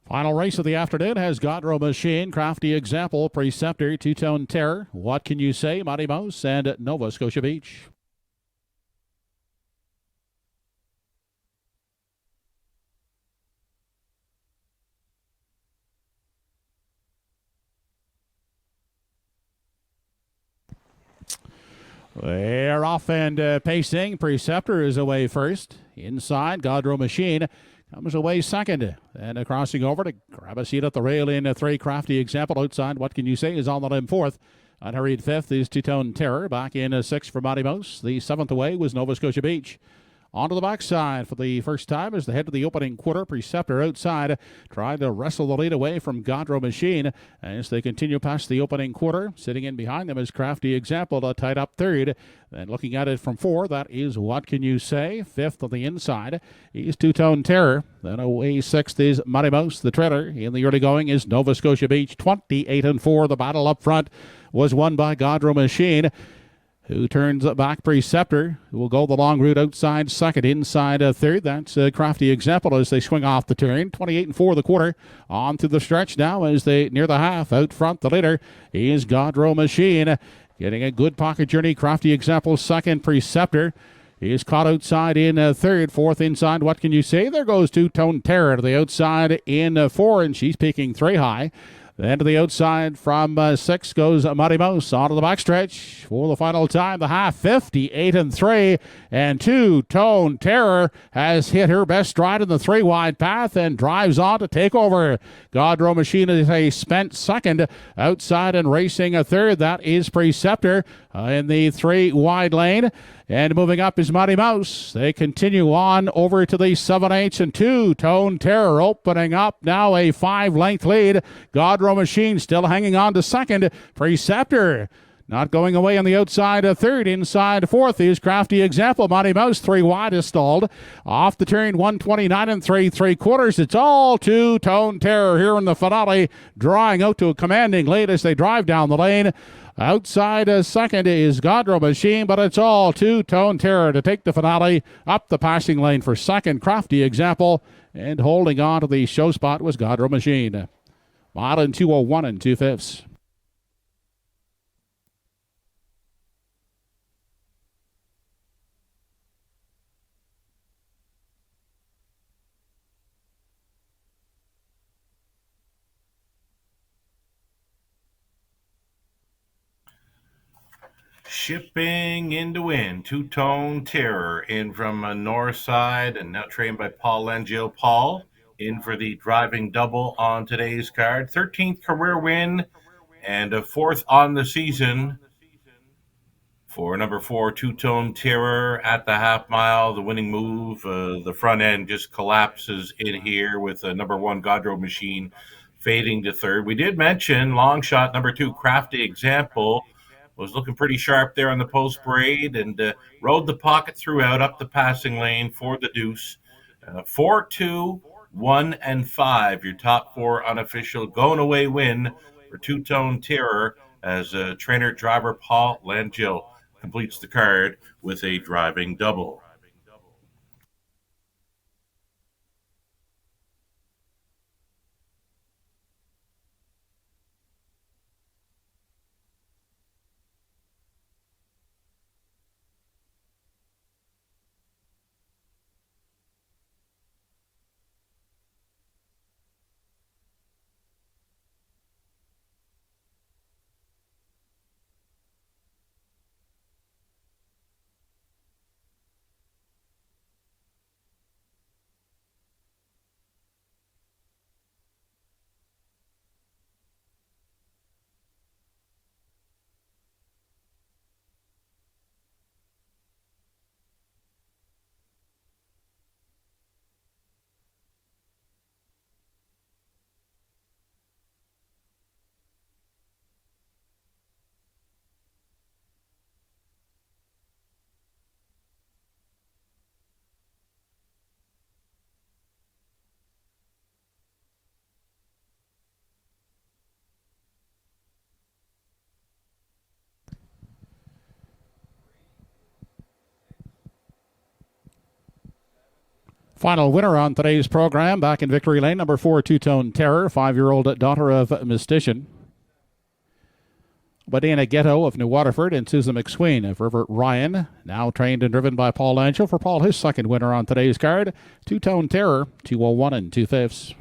Final race of the afternoon has Godro Machine, Crafty Example, Preceptor, Two-Tone Terror, What Can You Say, Mighty Mouse, and Nova Scotia Beach. They're off and pacing. Preceptor is away first. Inside, Godro Machine comes away second. And crossing over to grab a seat at the rail in 3. Crafty Example. Outside, What Can You Say, is on the limb fourth. Unhurried fifth is Two-Tone Terror. Back in 6th for Mighty Mouse. The 7th away was Nova Scotia Beach. Onto the backside for the first time as the head of the opening quarter. Preceptor outside, trying to wrestle the lead away from Godro Machine as they continue past the opening quarter. Sitting in behind them is Crafty Example, tied up third. Then looking at it from 4, that is What Can You Say. 5th on the inside is Two-Tone Terror. Then away 6th is Mighty Mouse. The trailer in the early going is Nova Scotia Beach. 28-4. The battle up front was won by Godro Machine, who turns back Preceptor, who will go the long route outside second, inside third. That's Crafty Example as they swing off the turn. 28-4 the quarter. On to the stretch now as they near the half. Out front, the leader is Godro Machine. Getting a good pocket journey. Crafty Example second. Preceptor is caught outside in third. Fourth inside, What Can You Say? There goes Two-Tone Terror to the outside in 4, and she's peaking 3 high. Then to the outside from 6 goes Mighty Mouse onto the backstretch for the final time. The half, 58-3, and Two-Tone Terror has hit her best stride in the 3 wide path and drives on to take over. Godro Machine is a spent second. Outside and racing a third, that is Preceptor in the 3 wide lane. And moving up is Mighty Mouse. They continue on over to the 7/8 and Two-Tone Terror opening up now a 5-length lead. Godro Machine still hanging on to second. Preceptor not going away on the outside. Third, inside fourth is Crafty Example. Mighty Mouse 3 wide is stalled. Off the turn, 129 3/3. It's all Two-Tone Terror here in the finale, drawing out to a commanding lead as they drive down the lane. Outside second is Godro Machine, but it's all Two-Tone Terror to take the finale. Up the passing lane for second, Crafty Example, and holding on to the show spot was Godro Machine. Mile in 2:01 2/5. Shipping in to win, Two-Tone Terror in from north side and now trained by Paul Langio. Paul in for the driving double on today's card. 13th career win and a 4th on the season for number 4, Two-Tone Terror at the half mile. The winning move, the front end just collapses in here with number 1, Godro Machine, fading to third. We did mention long shot number 2, Crafty Example, was looking pretty sharp there on the post braid and rode the pocket throughout up the passing lane for the deuce. 4, 2, 1, and 5, your top 4 unofficial going away win for Two-Tone Terror as trainer driver Paul Langio completes the card with a driving double. Final winner on today's program, back in Victory Lane, number 4, Two-Tone Terror, 5-year-old daughter of Mystician. Badina Ghetto of New Waterford and Susan McSween of River Ryan, now trained and driven by Paul Angel. For Paul, his second winner on today's card, Two-Tone Terror, 201 2/5.